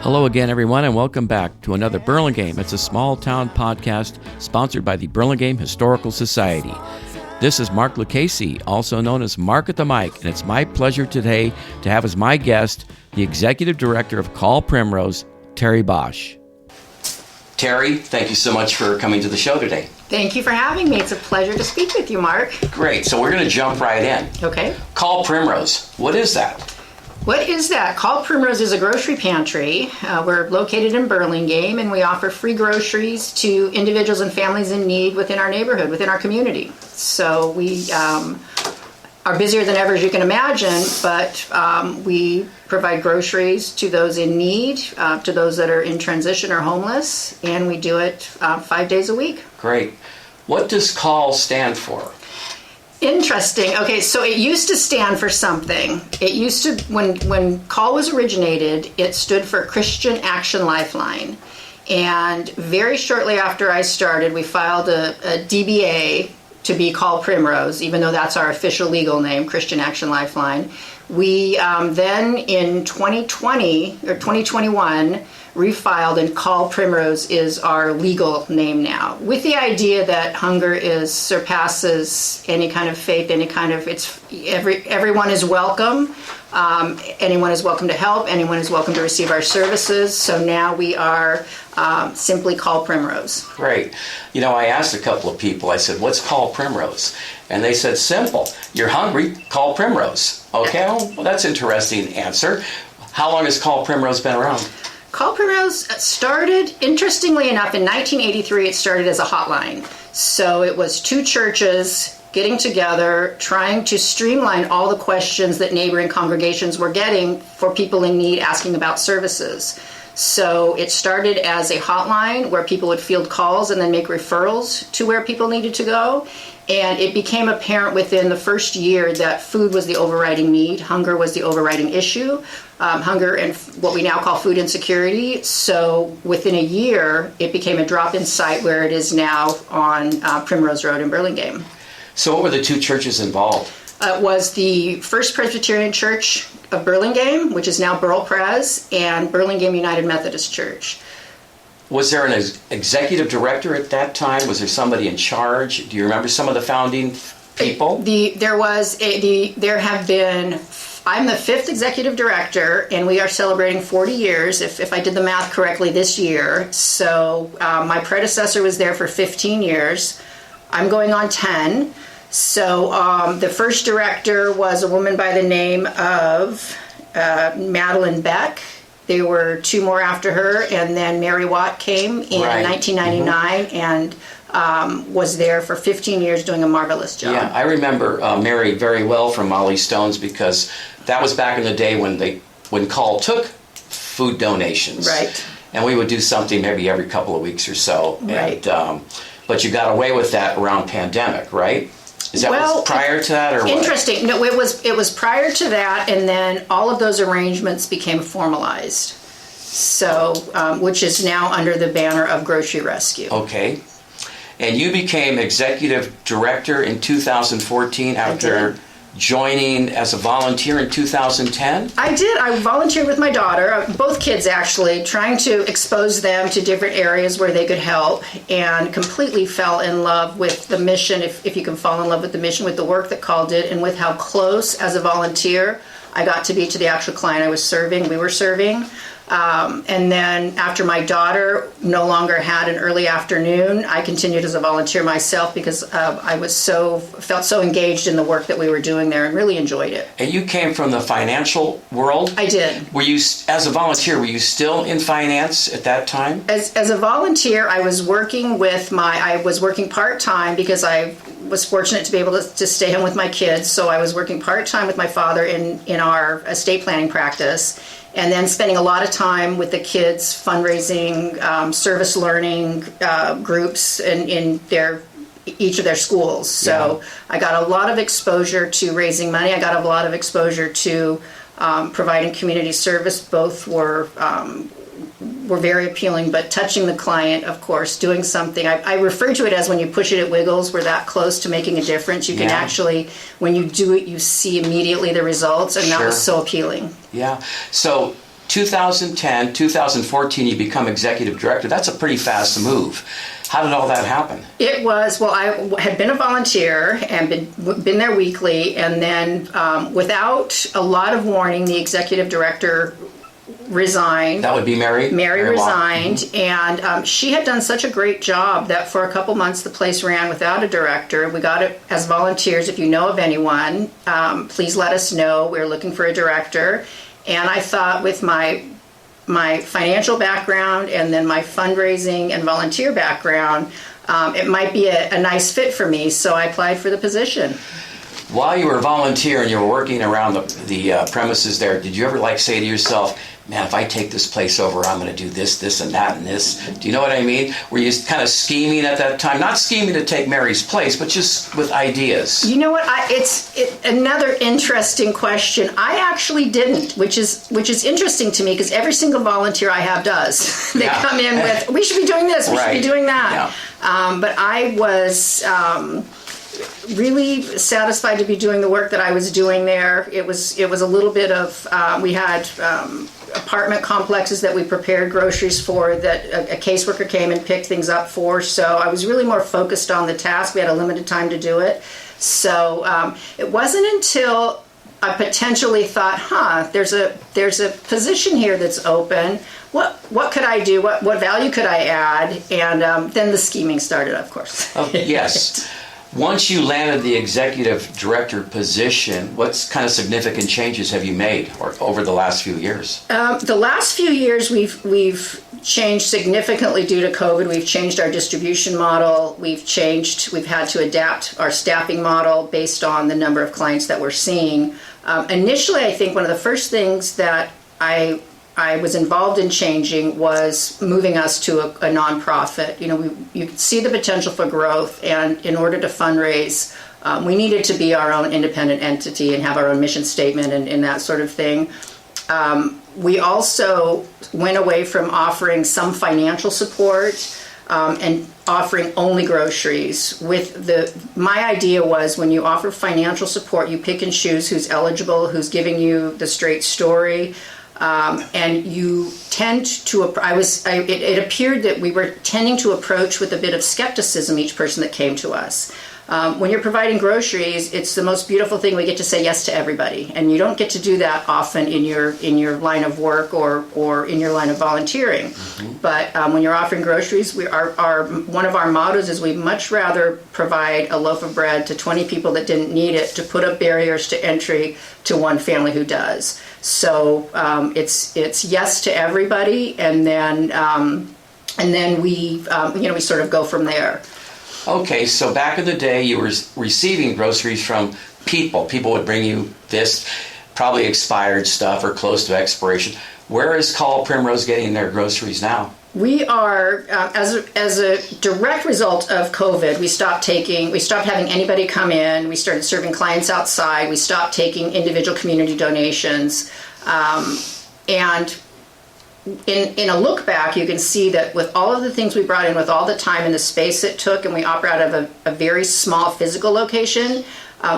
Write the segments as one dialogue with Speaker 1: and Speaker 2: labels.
Speaker 1: Hello again, everyone, and welcome back to another Burlingame. It's a small-town podcast sponsored by the Burlingame Historical Society. This is Mark Lucchese, also known as Mark at the Mic, and it's my pleasure today to have as my guest the Executive Director of Call Primrose, Terri Boesch. Terri, thank you so much for coming to the show today.
Speaker 2: Thank you for having me. It's a pleasure to speak with you, Mark.
Speaker 1: Great. So we're going to jump right in.
Speaker 2: Okay.
Speaker 1: Call Primrose. What is that?
Speaker 2: What is that? Call Primrose is a grocery pantry. We're located in Burlingame, and we offer free groceries to individuals and families in need within our neighborhood, within our community. So we are busier than ever, as you can imagine, but we provide groceries to those in need, to those that are in transition or homeless, and we do it 5 days a week.
Speaker 1: Great. What does CALL stand for?
Speaker 2: Interesting. Okay, so it used to stand for something. It used to, when CALL was originated, it stood for Christian Action Lifeline. And very shortly after I started, we filed a DBA to be Call Primrose, even though that's our official legal name, Christian Action Lifeline. We then in 2020 or 2021 refiled, and Call Primrose is our legal name now, with the idea that hunger surpasses any kind of faith, any kind of, everyone is welcome. Anyone is welcome to help. Anyone is welcome to receive our services. So now we are simply Call Primrose.
Speaker 1: Great. You know, I asked a couple of people, I said, what's Call Primrose? And they said, simple. You're hungry, call Primrose. Okay, well, that's an interesting answer. How long has Call Primrose been around?
Speaker 2: Call Primrose started, interestingly enough, in 1983, it started as a hotline. So it was two churches getting together, trying to streamline all the questions that neighboring congregations were getting for people in need asking about services. So it started as a hotline where people would field calls and then make referrals to where people needed to go. And it became apparent within the first year that food was the overriding need. Hunger was the overriding issue. Hunger and what we now call food insecurity. So within a year, it became a drop-in site where it is now on Primrose Road in Burlingame.
Speaker 1: So what were the two churches involved?
Speaker 2: It was the First Presbyterian Church of Burlingame, which is now Burl Pres, and Burlingame United Methodist Church.
Speaker 1: Was there an executive director at that time? Was there somebody in charge? Do you remember some of the founding people? I'm the fifth executive director, and we are celebrating 40 years, if I did the math correctly, this year. So my predecessor was there for 15 years. I'm going on 10. So the first director was a woman by the name of Madeline Beck. There were two more after her, and then Mary Watt came in 1999 and was there for 15 years doing a marvelous job. Yeah, I remember Mary very well from Molly Stone's, because that was back in the day when Call took food donations.
Speaker 2: Right.
Speaker 1: And we would do something maybe every couple of weeks or so.
Speaker 2: Right.
Speaker 1: And, but you got away with that around pandemic, right? Is that was prior to that, or what?
Speaker 2: Interesting. No, it was prior to that, and then all of those arrangements became formalized. So, which is now under the banner of Grocery Rescue.
Speaker 1: Okay. And you became executive director in 2014 after joining as a volunteer in 2010?
Speaker 2: I did. I volunteered with my daughter, both kids actually, trying to expose them to different areas where they could help, and completely fell in love with the mission, if you can fall in love with the mission, with the work that Call did, and with how close as a volunteer I got to be to the actual client we were serving. And then after my daughter no longer had an early afternoon, I continued as a volunteer myself, because I felt so engaged in the work that we were doing there and really enjoyed it.
Speaker 1: And you came from the financial world?
Speaker 2: I did.
Speaker 1: Were you, as a volunteer, were you still in finance at that time?
Speaker 2: As a volunteer, I was working part-time, because I was fortunate to be able to stay home with my kids. So I was working part-time with my father in our estate planning practice, and then spending a lot of time with the kids fundraising, service learning groups in each of their schools. So I got a lot of exposure to raising money. I got a lot of exposure to providing community service. Both were very appealing, but touching the client, of course, doing something. I refer to it as when you push it, it wiggles. We're that close to making a difference. You can actually, when you do it, you see immediately the results, and that was so appealing.
Speaker 1: Yeah. So
Speaker 3: 2010, 2014, you become executive director. That's a pretty fast move. How did all that happen?
Speaker 1: It was, well, I had been a volunteer and been there weekly, and then without a lot of warning, the executive director resigned.
Speaker 3: That would be Mary?
Speaker 1: Mary resigned, and she had done such a great job that for a couple months the place ran without a director. We got it as volunteers. If you know of anyone, please let us know. We're looking for a director. And I thought with my financial background and then my fundraising and volunteer background, it might be a nice fit for me, so I applied for the position.
Speaker 3: While you were a volunteer and you were working around the premises there, did you ever say to yourself, man, if I take this place over, I'm going to do this, this, and that, and this? Do you know what I mean? Were you kind of scheming at that time? Not scheming to take Mary's place, but just with ideas.
Speaker 1: You know what? It's another interesting question. I actually didn't, which is interesting to me because every single volunteer I have does. They come in with, we should be doing this, we should be doing that. Yeah. But I was really satisfied to be doing the work that I was doing there. It was a little bit of, we had apartment complexes that we prepared groceries for that a caseworker came and picked things up for. So I was really more focused on the task. We had a limited time to do it. So it wasn't until I potentially thought, there's a position here that's open. What could I do? What value could I add? And then the scheming started, of course.
Speaker 3: Oh, yes. Once you landed the executive director position, what kind of significant changes have you made over the last few years?
Speaker 1: The last few years, we've changed significantly due to COVID. We've changed our distribution model. We've had to adapt our staffing model based on the number of clients that we're seeing. Initially, I think one of the first things that I was involved in changing was moving us to a nonprofit. You could see the potential for growth, and in order to fundraise, we needed to be our own independent entity and have our own mission statement and that sort of thing. We also went away from offering some financial support and offering only groceries. My idea was when you offer financial support, you pick and choose who's eligible, who's giving you the straight story. And you tend to, it appeared that we were tending to approach with a bit of skepticism each person that came to us. When you're providing groceries, it's the most beautiful thing. We get to say yes to everybody, and you don't get to do that often in your line of work or in your line of volunteering. Mm-hmm. But when you're offering groceries, one of our mottos is we'd much rather provide a loaf of bread to 20 people that didn't need it to put up barriers to entry to one family who does. So it's yes to everybody, and then we sort of go from there.
Speaker 3: Okay, so back in the day, you were receiving groceries from people. People would bring you this probably expired stuff or close to expiration. Where is Call Primrose getting their groceries now?
Speaker 1: We are, as a direct result of COVID, we stopped having anybody come in. We started serving clients outside. We stopped taking individual community donations. And in a look back, you can see that with all of the things we brought in, with all the time and the space it took, and we operate out of a very small physical location,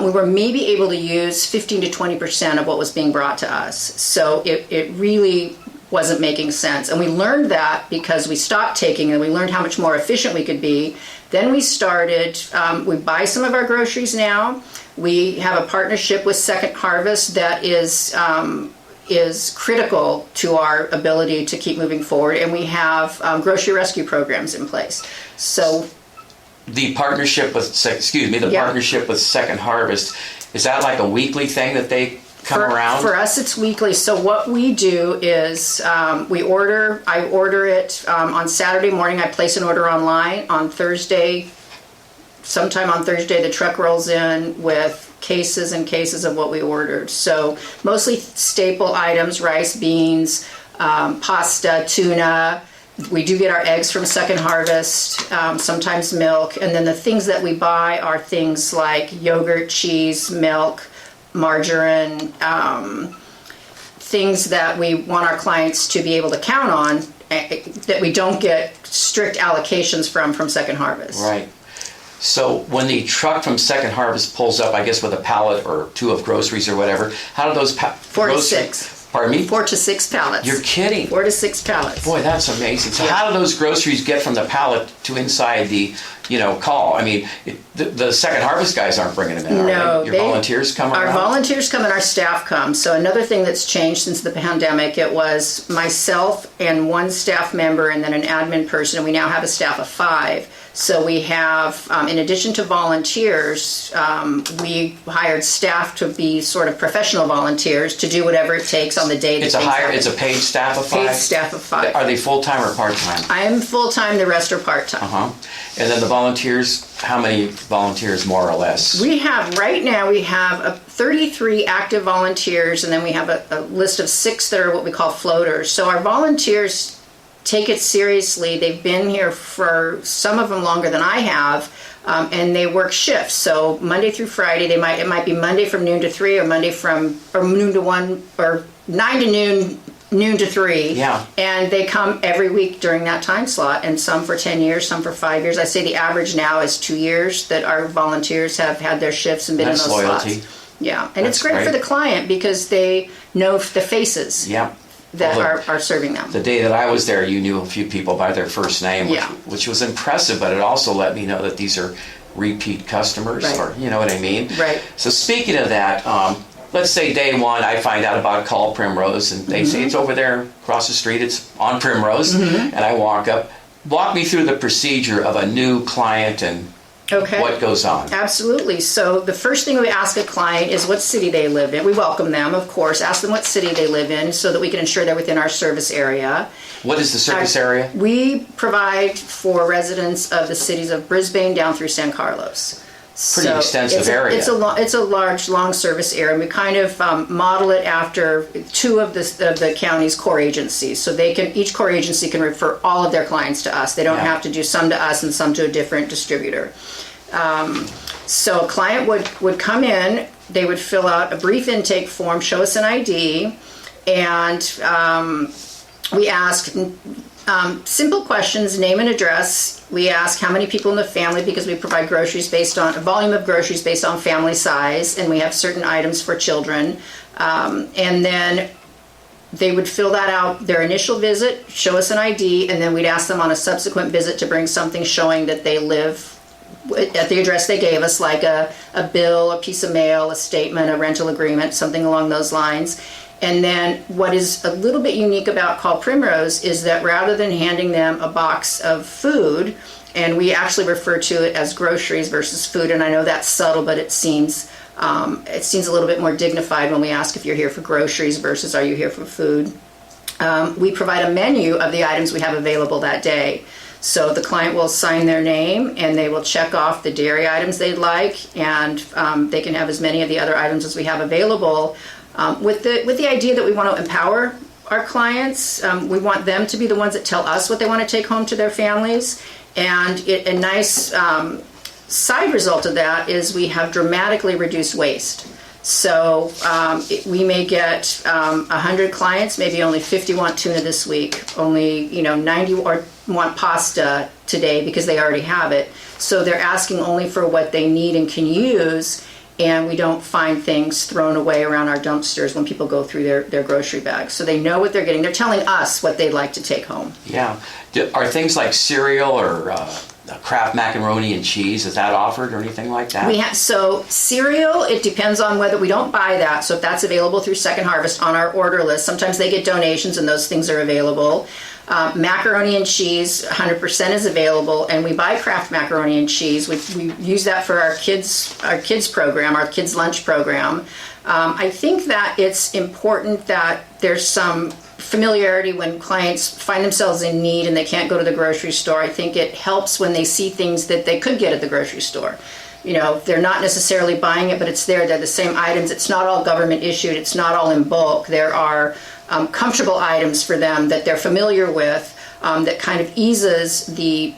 Speaker 1: we were maybe able to use 15 to 20% of what was being brought to us. So it really wasn't making sense. And we learned that because we stopped taking, and we learned how much more efficient we could be. Then we started, we buy some of our groceries now. We have a partnership with Second Harvest that is critical to our ability to keep moving forward, and we have grocery rescue programs in place. So
Speaker 3: the partnership with partnership with Second Harvest, is that like a weekly thing that they come around?
Speaker 1: For us, it's weekly. So what we do is I order it on Saturday morning. I place an order online. On Thursday, sometime on Thursday, the truck rolls in with cases and cases of what we ordered. So mostly staple items: rice, beans, pasta, tuna. We do get our eggs from Second Harvest, sometimes milk. And then the things that we buy are things like yogurt, cheese, milk, margarine, things that we want our clients to be able to count on, that we don't get strict allocations from Second Harvest.
Speaker 3: Right. So when the truck from Second Harvest pulls up, I guess with a pallet or two of groceries or whatever, how do those
Speaker 1: 4 to 6.
Speaker 3: Pardon me?
Speaker 1: 4 to 6 pallets.
Speaker 3: You're kidding.
Speaker 1: 4 to 6 pallets.
Speaker 3: Boy, that's amazing. So how do those groceries get from the pallet to inside the, call? I mean, the Second Harvest guys aren't bringing them in, are they? Your volunteers come around?
Speaker 1: Our volunteers come and our staff come. So another thing that's changed since the pandemic, it was myself and one staff member and then an admin person, and we now have a staff of 5. So we have, in addition to volunteers, we hired staff to be sort of professional volunteers to do whatever it takes on the day that
Speaker 3: It's a paid staff of 5?
Speaker 1: Paid staff of 5.
Speaker 3: Are they full-time or part-time?
Speaker 1: I am full-time, the rest are part-time.
Speaker 3: Uh-huh. And then the volunteers, how many volunteers more or less?
Speaker 1: Right now we have 33 active volunteers, and then we have a list of 6 that are what we call floaters. So our volunteers take it seriously. They've been here for some of them longer than I have, and they work shifts. So Monday through Friday, it might be Monday from noon to 3, or Monday from noon to 1, or 9 to noon to 3.
Speaker 3: Yeah.
Speaker 1: And they come every week during that time slot, and some for 10 years, some for 5 years. I say the average now is 2 years that our volunteers have had their shifts and been in those
Speaker 3: loyalty.
Speaker 1: slots. Yeah, and
Speaker 3: That's
Speaker 1: it's great for the client because they know the faces.
Speaker 3: Yeah.
Speaker 1: That are serving them.
Speaker 3: The day that I was there, you knew a few people by their first name, which was impressive, but it also let me know that these are repeat customers, or you know what I mean?
Speaker 1: Right.
Speaker 3: So speaking of that, let's say day one, I find out about Call Primrose, and they say it's over there across the street, it's on Primrose, and I walk up. Walk me through the procedure of a new client and what goes on.
Speaker 1: Absolutely. So the first thing we ask a client is what city they live in. We welcome them, of course. Ask them what city they live in so that we can ensure they're within our service area.
Speaker 3: What is the service area?
Speaker 1: We provide for residents of the cities of Brisbane down through San Carlos.
Speaker 3: Pretty extensive area.
Speaker 1: It's a large, long service area. And we kind of model it after 2 of the county's core agencies. So each core agency can refer all of their clients to us. They don't have to do some to us and some to a different distributor. So a client would come in, they would fill out a brief intake form, show us an ID, and we ask simple questions, name and address. We ask how many people in the family, because we provide groceries based on a volume of groceries based on family size, and we have certain items for children. And then they would fill that out, their initial visit, show us an ID, and then we'd ask them on a subsequent visit to bring something showing that they live at the address they gave us, like a bill, a piece of mail, a statement, a rental agreement, something along those lines. And then what is a little bit unique about Call Primrose is that rather than handing them a box of food, and we actually refer to it as groceries versus food, and I know that's subtle, but it seems a little bit more dignified when we ask if you're here for groceries versus are you here for food. We provide a menu of the items we have available that day. So the client will sign their name and they will check off the dairy items they'd like, and they can have as many of the other items as we have available. With the idea that we want to empower our clients, we want them to be the ones that tell us what they want to take home to their families. And a nice side result of that is we have dramatically reduced waste. So we may get 100 clients, maybe only 50 want tuna this week, only 90 want pasta today because they already have it. So they're asking only for what they need and can use, and we don't find things thrown away around our dumpsters when people go through their grocery bags. So they know what they're getting. They're telling us what they'd like to take home.
Speaker 3: Yeah. Are things like cereal or Kraft macaroni and cheese, is that offered or anything like that? So
Speaker 1: cereal, it depends on whether we don't buy that. So if that's available through Second Harvest on our order list, sometimes they get donations and those things are available. Macaroni and cheese, 100% is available, and we buy Kraft macaroni and cheese. We use that for our kids program, our kids lunch program. I think that it's important that there's some familiarity when clients find themselves in need and they can't go to the grocery store. I think it helps when they see things that they could get at the grocery store. They're not necessarily buying it, but it's there. They're the same items. It's not all government issued. It's not all in bulk. There are comfortable items for them that they're familiar with, that kind of eases the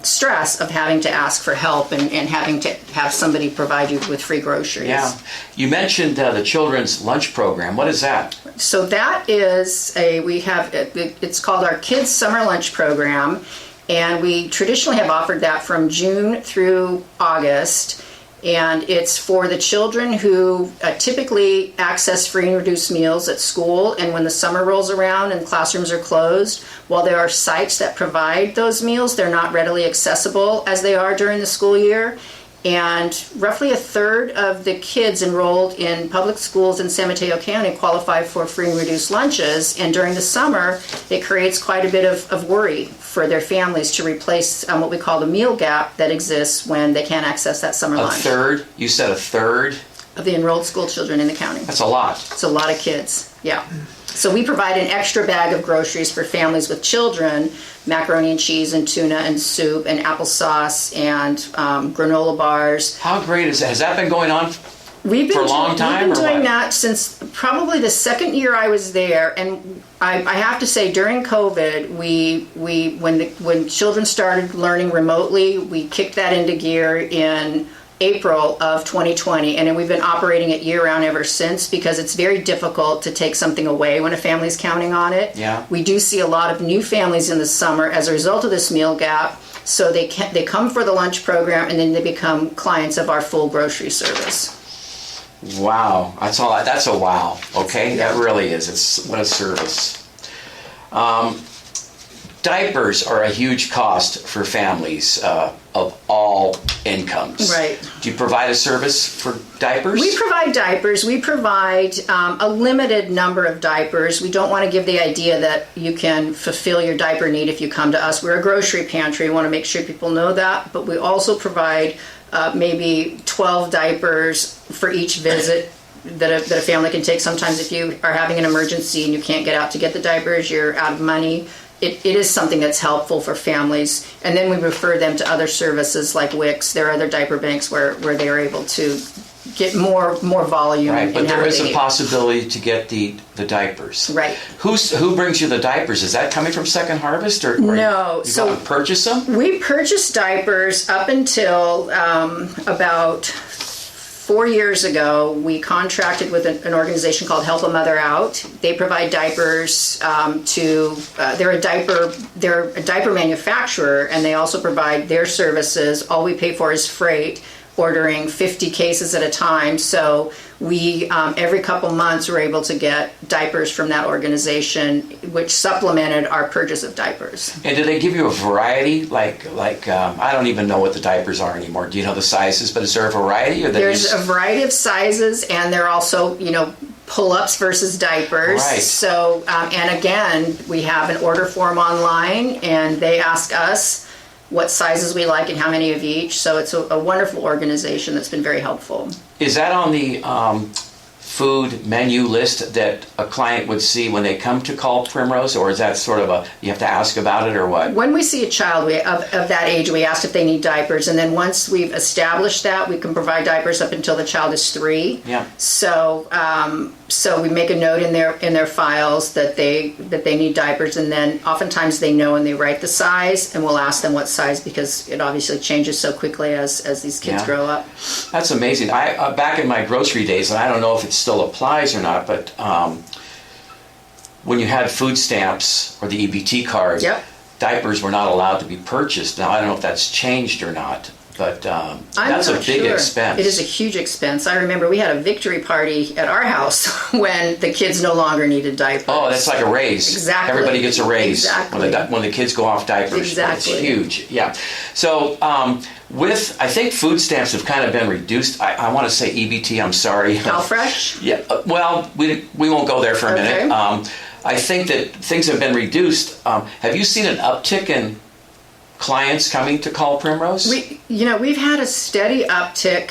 Speaker 1: stress of having to ask for help and having to have somebody provide you with free groceries.
Speaker 3: Yeah. You mentioned the children's lunch program. What is that?
Speaker 1: So that is it's called our Kids Summer Lunch Program, and we traditionally have offered that from June through August. And it's for the children who typically access free and reduced meals at school. And when the summer rolls around and classrooms are closed, while there are sites that provide those meals, they're not readily accessible as they are during the school year. And roughly a third of the kids enrolled in public schools in San Mateo County qualify for free and reduced lunches. And during the summer, it creates quite a bit of worry for their families to replace what we call the meal gap that exists when they can't access that summer lunch.
Speaker 3: A third? You said a third?
Speaker 1: Of the enrolled school children in the county.
Speaker 3: That's a lot.
Speaker 1: It's a lot of kids, yeah. So we provide an extra bag of groceries for families with children, macaroni and cheese and tuna and soup and applesauce and granola bars.
Speaker 3: How great is that? Has that been going on
Speaker 1: We've been
Speaker 3: for a long time?
Speaker 1: We've been doing that since probably the second year I was there, and I have to say during COVID, when children started learning remotely, we kicked that into gear in April of 2020, and then we've been operating it year-round ever since because it's very difficult to take something away when a family's counting on it.
Speaker 3: Yeah.
Speaker 1: We do see a lot of new families in the summer as a result of this meal gap, so they come for the lunch program and then they become clients of our full grocery service.
Speaker 3: Wow, that's a wow. Okay, that really is. It's what a service. Diapers are a huge cost for families of all incomes.
Speaker 1: Right.
Speaker 3: Do you provide a service for diapers?
Speaker 1: We provide diapers. We provide a limited number of diapers. We don't want to give the idea that you can fulfill your diaper need if you come to us. We're a grocery pantry. We want to make sure people know that. But we also provide maybe 12 diapers for each visit that a family can take. Sometimes if you are having an emergency and you can't get out to get the diapers, you're out of money. It is something that's helpful for families. And then we refer them to other services like WICS. There are other diaper banks where they are able to get more volume.
Speaker 3: Right, but there is a possibility to get the diapers.
Speaker 1: Right.
Speaker 3: Who brings you the diapers? Is that coming from Second Harvest? Or
Speaker 1: no.
Speaker 3: You go and purchase them?
Speaker 1: We purchased diapers up until about 4 years ago. We contracted with an organization called Help a Mother Out. They provide diapers they're a diaper manufacturer, and they also provide their services. All we pay for is freight, ordering 50 cases at a time. So we, every couple months, we're able to get diapers from that organization, which supplemented our purchase of diapers.
Speaker 3: And do they give you a variety? Like I don't even know what the diapers are anymore. Do you know the sizes? But is there a variety?
Speaker 1: There's a variety of sizes, and they're also, pull-ups versus diapers.
Speaker 3: Right.
Speaker 1: So, and again, we have an order form online, and they ask us what sizes we like and how many of each. So it's a wonderful organization that's been very helpful.
Speaker 3: Is that on the food menu list that a client would see when they come to Call Primrose, or is that sort of you have to ask about it, or what?
Speaker 1: When we see a child of that age, we ask if they need diapers, and then once we've established that, we can provide diapers up until the child is 3.
Speaker 3: Yeah.
Speaker 1: So we make a note in their files that they need diapers, and then oftentimes they know and they write the size, and we'll ask them what size because it obviously changes so quickly as these kids grow up.
Speaker 3: That's amazing. I back in my grocery days, and I don't know if it still applies or not, but when you had food stamps or the EBT card, diapers were not allowed to be purchased. Now I don't know if that's changed or not. But that's a big expense.
Speaker 1: It is a huge expense. I remember we had a victory party at our house when the kids no longer needed diapers.
Speaker 3: Oh, that's like a raise.
Speaker 1: Exactly.
Speaker 3: Everybody gets a raise
Speaker 1: exactly.
Speaker 3: when the kids go off diapers.
Speaker 1: Exactly.
Speaker 3: It's huge. Yeah. So I think food stamps have kind of been reduced. I want to say EBT. I'm sorry.
Speaker 1: CalFresh?
Speaker 3: Yeah. Well, we won't go there for a
Speaker 1: Okay.
Speaker 3: minute. I think that things have been reduced. Have you seen an uptick in clients coming to Call Primrose?
Speaker 1: We've had a steady uptick.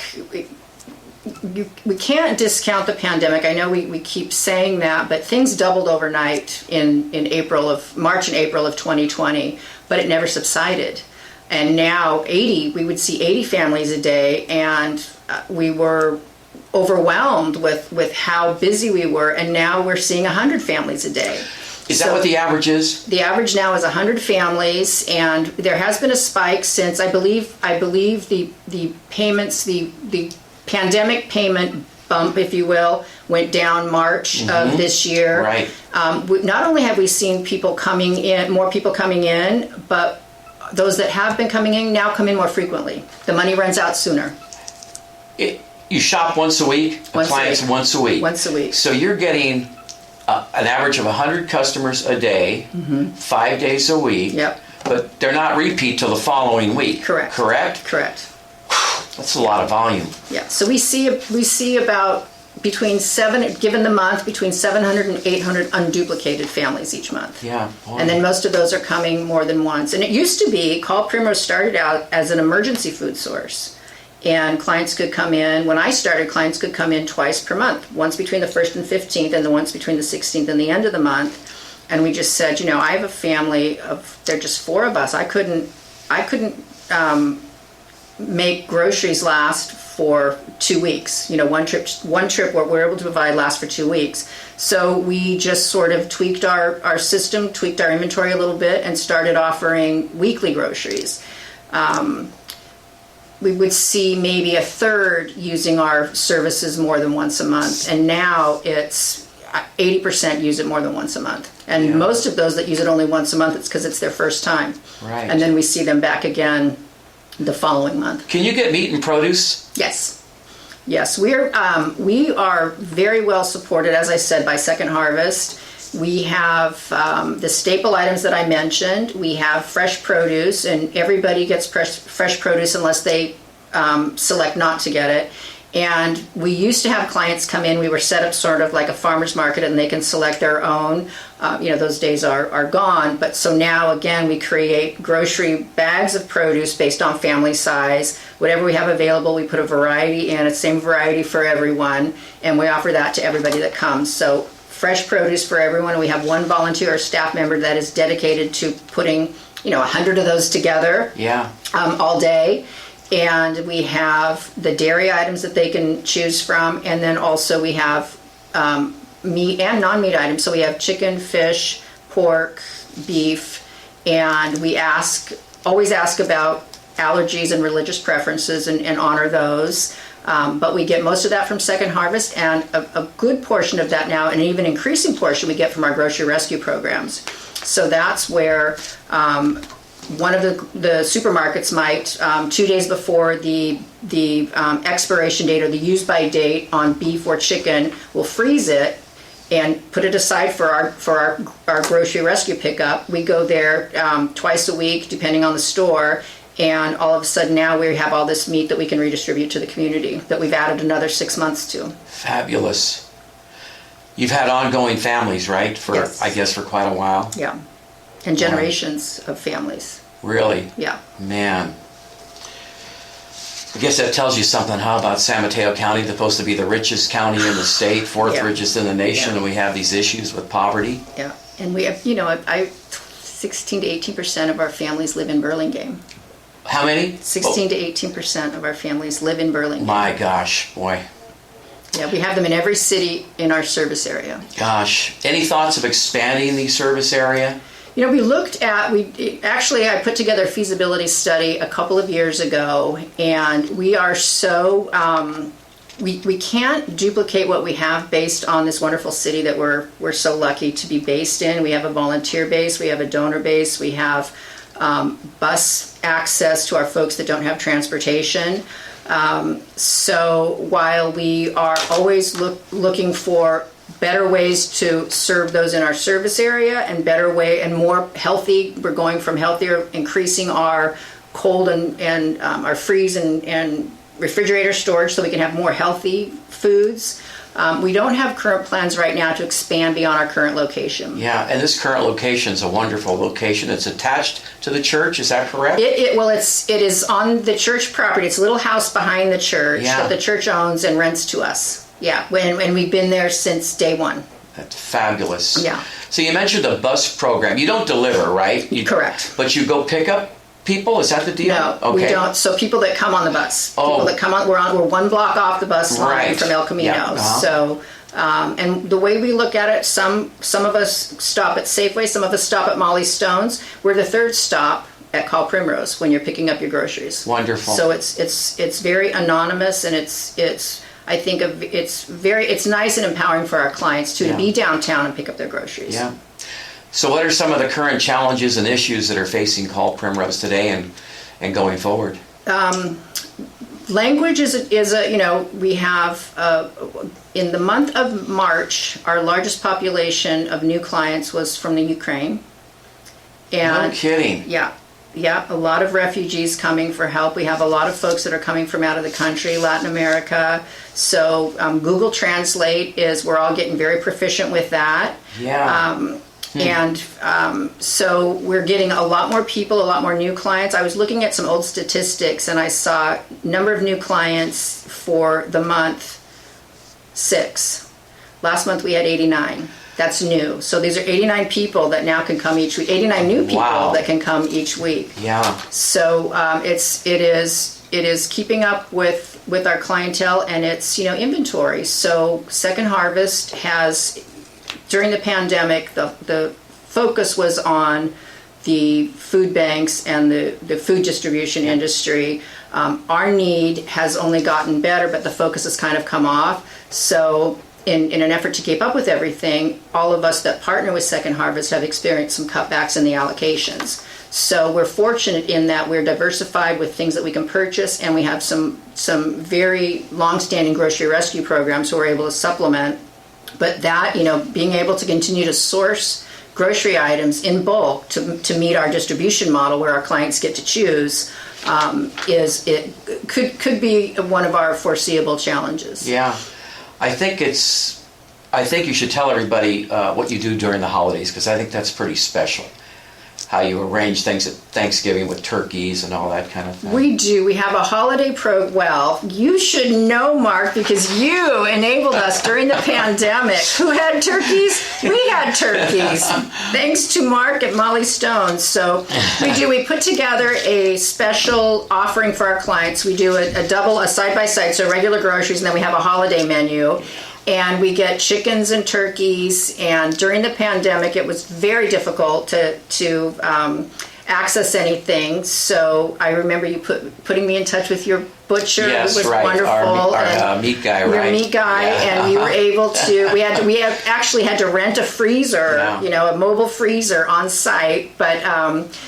Speaker 1: We can't discount the pandemic. I know we keep saying that, but things doubled overnight in March and April of 2020, but it never subsided. And now we would see 80 families a day, and we were overwhelmed with how busy we were, and now we're seeing 100 families a day.
Speaker 3: Is that what the average is?
Speaker 1: The average now is 100 families, and there has been a spike since I believe the payments, the pandemic payment bump, if you will, went down March of this year.
Speaker 3: Right.
Speaker 1: Not only have we seen more people coming in, but those that have been coming in now come in more frequently. The money runs out sooner.
Speaker 3: You shop once a week, the clients once a week.
Speaker 1: Once a week.
Speaker 3: So you're getting an average of 100 customers a day, 5 days a week.
Speaker 1: Yep.
Speaker 3: But they're not repeat till the following week.
Speaker 1: Correct.
Speaker 3: Correct?
Speaker 1: Correct.
Speaker 3: That's a lot of volume.
Speaker 1: Yeah. So we see about given the month, between 700 and 800 unduplicated families each month.
Speaker 3: Yeah. Boy.
Speaker 1: And then most of those are coming more than once. And it used to be, Call Primrose started out as an emergency food source. And clients could come in, when I started, clients could come in twice per month, once between the 1st and 15th, and then once between the 16th and the end of the month. And we just said, I have a family they're just 4 of us. I couldn't make groceries last for 2 weeks. One trip what we're able to provide lasts for 2 weeks. So we just sort of tweaked our system, tweaked our inventory a little bit, and started offering weekly groceries. We would see maybe a third using our services more than once a month, and now it's 80% use it more than once a month. And most of those that use it only once a month, it's because it's their first time.
Speaker 3: Right.
Speaker 1: And then we see them back again the following month.
Speaker 3: Can you get meat and produce?
Speaker 1: Yes. We are very well supported, as I said, by Second Harvest. We have the staple items that I mentioned. We have fresh produce, and everybody gets fresh produce unless they select not to get it. And we used to have clients come in. We were set up sort of like a farmer's market, and they can select their own. Those days are gone. But so now, again, we create grocery bags of produce based on family size. Whatever we have available, we put a variety in, a same variety for everyone, and we offer that to everybody that comes. So fresh produce for everyone. We have one volunteer or staff member that is dedicated to putting, 100 of those together all day. And we have the dairy items that they can choose from. And then also we have meat and non-meat items. So we have chicken, fish, pork, beef. And we always ask about allergies and religious preferences and honor those. But we get most of that from Second Harvest, and a good portion of that now, and an even increasing portion, we get from our grocery rescue programs. So that's where one of the supermarkets might, 2 days before the expiration date or the use-by date on beef or chicken, will freeze it and put it aside for our grocery rescue pickup. We go there twice a week, depending on the store. And all of a sudden now we have all this meat that we can redistribute to the community that we've added another 6 months to.
Speaker 3: Fabulous. You've had ongoing families, right?
Speaker 1: Yes.
Speaker 3: I guess for quite a while.
Speaker 1: Yeah. And generations of families.
Speaker 3: Really?
Speaker 1: Yeah.
Speaker 3: Man. I guess that tells you something, huh, about San Mateo County, supposed to be the richest county in the state, fourth richest in the nation, and we have these issues with poverty.
Speaker 1: Yeah. And we have, 16 to 18% of our families live in Burlingame.
Speaker 3: How many?
Speaker 1: 16 to 18% of our families live in Burlingame.
Speaker 3: My gosh, boy.
Speaker 1: Yeah, we have them in every city in our service area.
Speaker 3: Gosh. Any thoughts of expanding the service area?
Speaker 1: We looked at, I put together a feasibility study a couple of years ago, and we are so, we can't duplicate what we have based on this wonderful city that we're so lucky to be based in. We have a volunteer base, we have a donor base, we have bus access to our folks that don't have transportation. So while we are always looking for better ways to serve those in our service area and more healthy, we're going from healthier, increasing our cold and our freeze and refrigerator storage so we can have more healthy foods. We don't have current plans right now to expand beyond our current location.
Speaker 3: Yeah, and this current location is a wonderful location. It's attached to the church, is that correct?
Speaker 1: It is on the church property. It's a little house behind the church that the church owns and rents to us. Yeah, and we've been there since day one.
Speaker 3: That's fabulous.
Speaker 1: Yeah.
Speaker 3: So you mentioned the bus program. You don't deliver, right?
Speaker 1: Correct.
Speaker 3: But you go pick up people? Is that the deal?
Speaker 1: No, we don't. So people that come on the bus. People that come on, we're one block off the bus line from El Camino.
Speaker 3: Yeah.
Speaker 1: So, and the way we look at it, some of us stop at Safeway, some of us stop at Molly Stone's. We're the third stop at Call Primrose when you're picking up your groceries.
Speaker 3: Wonderful.
Speaker 1: So it's very anonymous, and it's nice and empowering for our clients to be downtown and pick up their groceries.
Speaker 3: Yeah. So what are some of the current challenges and issues that are facing Call Primrose today and going forward?
Speaker 1: Language is a, we have, in the month of March, our largest population of new clients was from the Ukraine. And
Speaker 3: No kidding.
Speaker 1: yeah, a lot of refugees coming for help. We have a lot of folks that are coming from out of the country, Latin America. So Google Translate we're all getting very proficient with that.
Speaker 3: Yeah.
Speaker 1: And so we're getting a lot more people, a lot more new clients. I was looking at some old statistics and I saw number of new clients for the month 6. Last month we had 89. That's new. So these are 89 people that now can come each week. 89 new people
Speaker 3: Wow.
Speaker 1: that can come each week.
Speaker 3: Yeah.
Speaker 1: So it is keeping up with our clientele, and it's inventory. So Second Harvest has, during the pandemic, the focus was on the food banks and the food distribution industry. Our need has only gotten better, but the focus has kind of come off. So in an effort to keep up with everything, all of us that partner with Second Harvest have experienced some cutbacks in the allocations. So we're fortunate in that we're diversified with things that we can purchase, and we have some very long-standing grocery rescue programs who are able to supplement. But that, being able to continue to source grocery items in bulk to meet our distribution model where our clients get to choose, could be one of our foreseeable challenges.
Speaker 3: Yeah. I think you should tell everybody what you do during the holidays, because I think that's pretty special. How you arrange things at Thanksgiving with turkeys and all that kind of thing.
Speaker 1: We do. We have a holiday well, you should know, Mark, because you enabled us during the pandemic. Who had turkeys? We had turkeys. Thanks to Mark and Molly Stone. So we put together a special offering for our clients. We do a side-by-side, so regular groceries, and then we have a holiday menu. And we get chickens and turkeys. And during the pandemic, it was very difficult to access anything. So I remember you putting me in touch with your butcher.
Speaker 3: Yes,
Speaker 1: who was
Speaker 3: right.
Speaker 1: wonderful.
Speaker 3: Our meat guy, right?
Speaker 1: Your meat guy,
Speaker 3: Yeah.
Speaker 1: and we were able to. We actually had to rent a freezer, a mobile freezer on site. But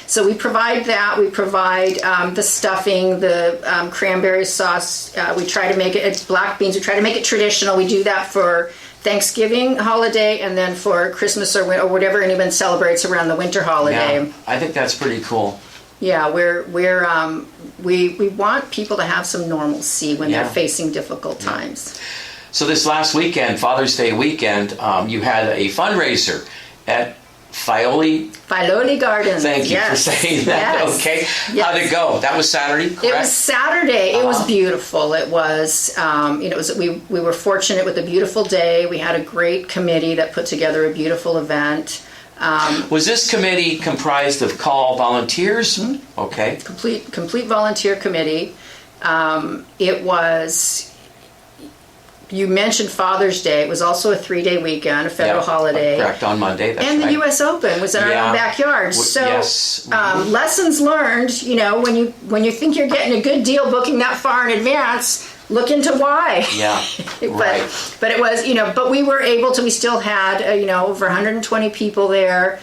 Speaker 1: so we provide that. We provide the stuffing, the cranberry sauce. We try to make it's black beans. We try to make it traditional. We do that for Thanksgiving holiday, and then for Christmas or whatever anyone celebrates around the winter holiday.
Speaker 3: Yeah, I think that's pretty cool.
Speaker 1: Yeah, we want people to have some normalcy when they're facing difficult times.
Speaker 3: So this last weekend, Father's Day weekend, you had a fundraiser at Filoli
Speaker 1: Gardens.
Speaker 3: Thank you for saying that.
Speaker 1: Yes.
Speaker 3: Okay.
Speaker 1: Yes.
Speaker 3: How'd it go? That was Saturday, correct?
Speaker 1: It was Saturday. It was beautiful. It was, we were fortunate with a beautiful day. We had a great committee that put together a beautiful event.
Speaker 3: Was this committee comprised of call volunteers?
Speaker 1: Mm-hmm.
Speaker 3: Okay.
Speaker 1: Complete volunteer committee. It was. You mentioned Father's Day. It was also a 3-day weekend, a federal holiday.
Speaker 3: Correct, on Monday. That's
Speaker 1: and
Speaker 3: right.
Speaker 1: the U.S. Open was in our own backyard. So,
Speaker 3: yes.
Speaker 1: Lessons learned. When you think you're getting a good deal booking that far in advance, look into why.
Speaker 3: Yeah. Right.
Speaker 1: But it was, but we were able to. We still had, over 120 people there.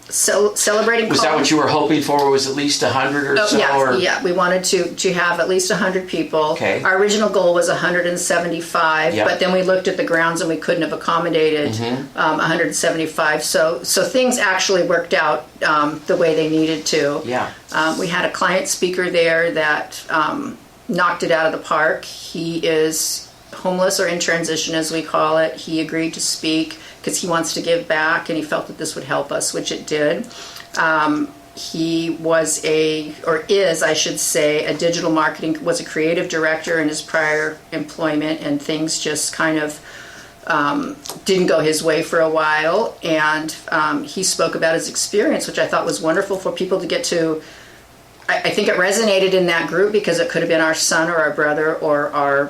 Speaker 1: Celebrating.
Speaker 3: Was that what you were hoping for? Or was at least 100 or so?
Speaker 1: Yeah. We wanted to have at least 100 people.
Speaker 3: Okay.
Speaker 1: Our original goal was 175, but then we looked at the grounds and we couldn't have accommodated 175. So things actually worked out the way they needed to.
Speaker 3: Yeah.
Speaker 1: We had a client speaker there that knocked it out of the park. He is homeless or in transition, as we call it. He agreed to speak because he wants to give back, and he felt that this would help us, which it did. He was is, I should say, a digital marketing, was a creative director in his prior employment, and things just kind of didn't go his way for a while. And he spoke about his experience, which I thought was wonderful for people to get to. I think it resonated in that group because it could have been our son or our brother or our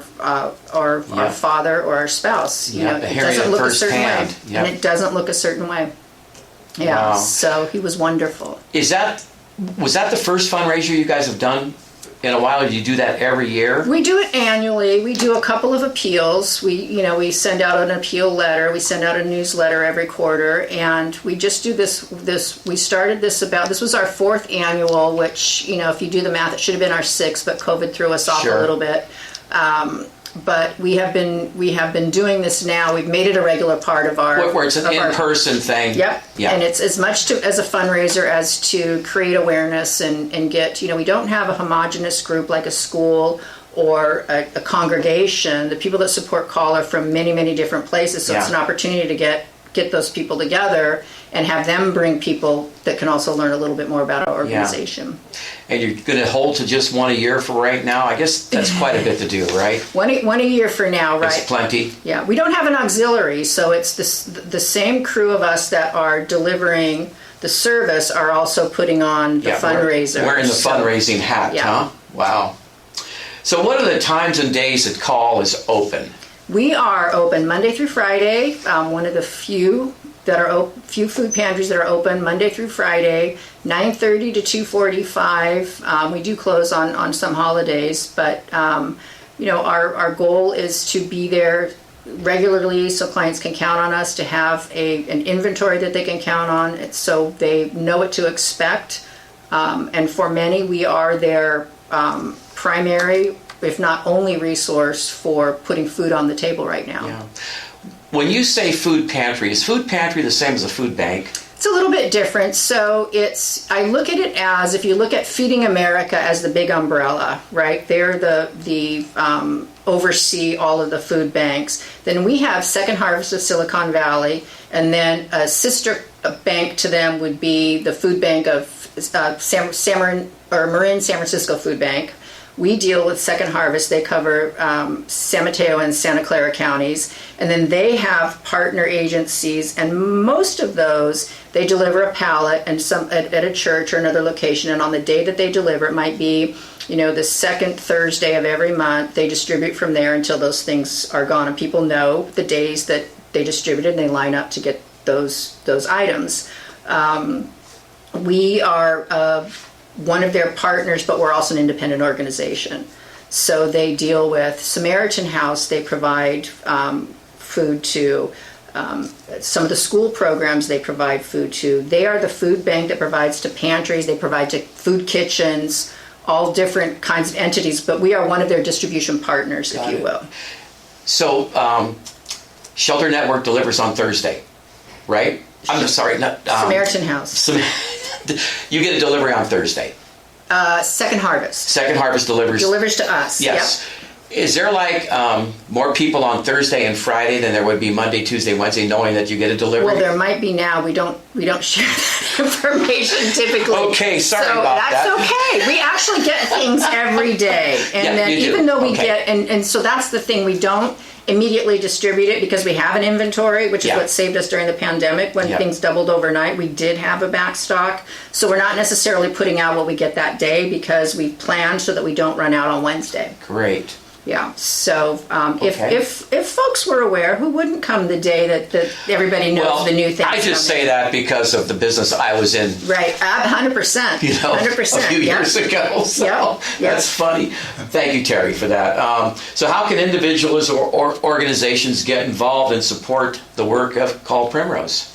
Speaker 1: father or our spouse. It doesn't look a certain way, and it doesn't look a certain way. Yeah, wow. So he was wonderful.
Speaker 3: Was that the first fundraiser you guys have done in a while? Do you do that every year?
Speaker 1: We do it annually. We do a couple of appeals. We send out an appeal letter. We send out a newsletter every quarter, and we just do this. We started this was our 4th annual, which, if you do the math, it should have been our 6th, but COVID threw us off a little bit. But we have been doing this now. We've made it a regular part of our...
Speaker 3: Where it's an in-person thing.
Speaker 1: Yep. Yeah. And it's as much as a fundraiser as to create awareness and get, we don't have a homogenous group like a school or a congregation. The people that support Call are from many, many different places. So it's an opportunity to get those people together and have them bring people that can also learn a little bit more about our organization.
Speaker 3: And you're going to hold to just one a year for right now? I guess that's quite a bit to do, right?
Speaker 1: One a year for now, right?
Speaker 3: It's plenty.
Speaker 1: Yeah, we don't have an auxiliary, so it's the same crew of us that are delivering the service are also putting on the fundraiser.
Speaker 3: Wearing the fundraising hat, huh? Wow. So what are the times and days that Call is open?
Speaker 1: We are open Monday through Friday. One of the few food pantries that are open Monday through Friday, 9:30 to 2:45. We do close on some holidays, but our goal is to be there regularly so clients can count on us, to have an inventory that they can count on, so they know what to expect. And for many, we are their primary, if not only, resource for putting food on the table right now.
Speaker 3: Yeah. When you say food pantry, is food pantry the same as a food bank?
Speaker 1: It's a little bit different. So I look at it as, if you look at Feeding America as the big umbrella, right? They're the oversee all of the food banks. Then we have Second Harvest of Silicon Valley, and then a sister bank to them would be the food bank of Marin San Francisco Food Bank. We deal with Second Harvest. They cover San Mateo and Santa Clara counties. And then they have partner agencies, and most of those, they deliver a pallet and some at a church or another location. And on the day that they deliver, it might be, the second Thursday of every month, they distribute from there until those things are gone. And people know the days that they distributed, and they line up to get those items. We are one of their partners, but we're also an independent organization. So they deal with Samaritan House. They provide food to some of the school programs. They provide food to. They are the food bank that provides to pantries. They provide to food kitchens, all different kinds of entities. But we are one of their distribution partners, if you will.
Speaker 3: So Shelter Network delivers on Thursday, right? I'm sorry, not
Speaker 1: Samaritan House.
Speaker 3: You get a delivery on Thursday.
Speaker 1: Second Harvest.
Speaker 3: Second Harvest delivers
Speaker 1: to us.
Speaker 3: Yes.
Speaker 1: Yep.
Speaker 3: Is there more people on Thursday and Friday than there would be Monday, Tuesday, Wednesday, knowing that you get a delivery?
Speaker 1: Well, there might be now. We don't share that information typically.
Speaker 3: Okay, sorry about that.
Speaker 1: That's okay. We actually get things every day, and then even though we get and so that's the thing, we don't immediately distribute it because we have an inventory, which is what saved us during the pandemic when things doubled overnight. We did have a back stock, so we're not necessarily putting out what we get that day because we plan so that we don't run out on Wednesday.
Speaker 3: Great.
Speaker 1: Yeah. So if folks were aware, who wouldn't come the day that everybody knows the new thing?
Speaker 3: I just say that because of the business I was in.
Speaker 1: Right. 100%. 100%.
Speaker 3: A few years ago. So that's funny. Thank you, Terri, for that. So how can individuals or organizations get involved and support the work of Call Primrose?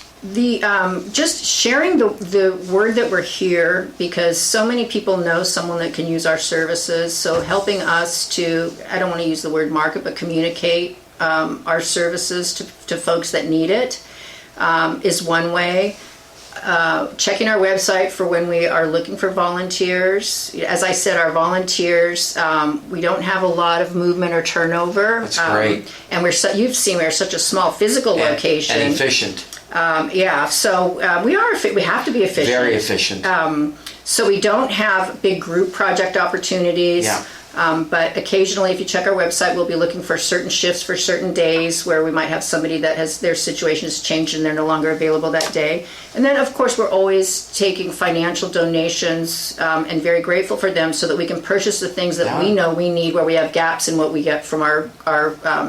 Speaker 1: Just sharing the word that we're here, because so many people know someone that can use our services. So helping us to, I don't want to use the word market, but communicate our services to folks that need it is one way. Checking our website for when we are looking for volunteers. As I said, our volunteers, we don't have a lot of movement or turnover.
Speaker 3: That's great.
Speaker 1: And you've seen we're such a small physical location.
Speaker 3: And efficient.
Speaker 1: So we have to be efficient.
Speaker 3: Very efficient.
Speaker 1: So we don't have big group project opportunities.
Speaker 3: Yeah.
Speaker 1: But occasionally, if you check our website, we'll be looking for certain shifts for certain days where we might have somebody that has their situation has changed and they're no longer available that day. And then, of course, we're always taking financial donations and very grateful for them so that we can purchase the things that we know we need where we have gaps in what we get from our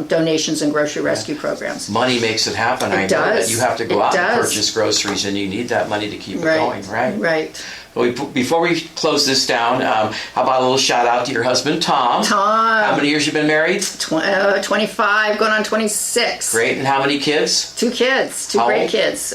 Speaker 1: donations and grocery rescue programs.
Speaker 3: Money makes it happen. I know that you have to go out and purchase groceries and you need that money to keep it going, right?
Speaker 1: Right.
Speaker 3: But before we close this down, how about a little shout out to your husband, Tom? How many years you been married?
Speaker 1: 25, going on 26.
Speaker 3: Great. And how many kids?
Speaker 1: 2 kids, 2
Speaker 3: How
Speaker 1: great
Speaker 3: old?
Speaker 1: kids.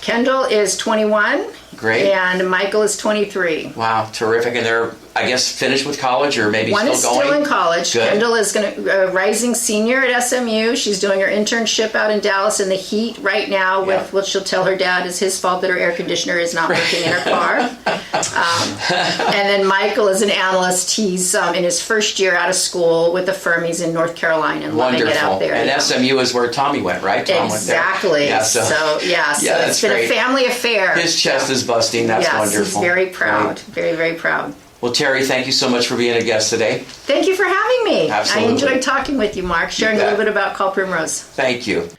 Speaker 1: Kendall is 21.
Speaker 3: Great.
Speaker 1: And Michael is 23.
Speaker 3: Wow, terrific. And they're, I guess, finished with college or maybe
Speaker 1: One
Speaker 3: still
Speaker 1: is
Speaker 3: going?
Speaker 1: still in college.
Speaker 3: Good.
Speaker 1: Kendall is going to rising senior at SMU. She's doing her internship out in Dallas in the heat right now with what she'll tell her dad is his fault that her air conditioner is not working in her car. And then Michael is an analyst. He's in his first year out of school with the firm. He's in North Carolina and loving it out there.
Speaker 3: And SMU is where Tommy went, right? Tom
Speaker 1: Exactly.
Speaker 3: Went there. Yeah,
Speaker 1: so it's been
Speaker 3: great.
Speaker 1: a family affair.
Speaker 3: His chest is busting. That's wonderful.
Speaker 1: He's very proud.
Speaker 3: Great.
Speaker 1: Very, very proud.
Speaker 3: Well, Terri, thank you so much for being a guest today.
Speaker 1: Thank you for having me.
Speaker 3: Absolutely.
Speaker 1: I enjoyed talking with you, Mark, sharing a
Speaker 3: bet.
Speaker 1: little bit about Call Primrose.
Speaker 3: Thank you.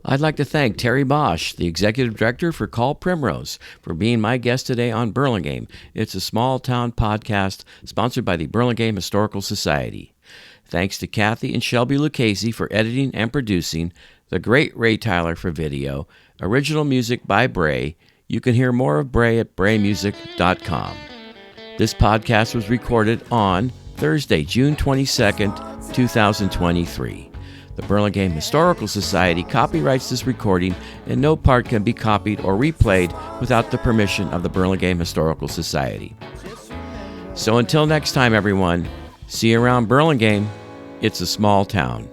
Speaker 4: I'd like to thank Terri Boesch, the Executive Director for Call Primrose, for being my guest today on Burlingame. It's a small-town podcast sponsored by the Burlingame Historical Society. Thanks to Kathy and Shelby Lucchese for editing and producing, the great Ray Tyler for video, original music by Bray. You can hear more of Bray at braymusic.com. This podcast was recorded on Thursday, June 22nd, 2023. The Burlingame Historical Society copyrights this recording, and no part can be copied or replayed without the permission of the Burlingame Historical Society. So until next time, everyone, see you around Burlingame. It's a small town.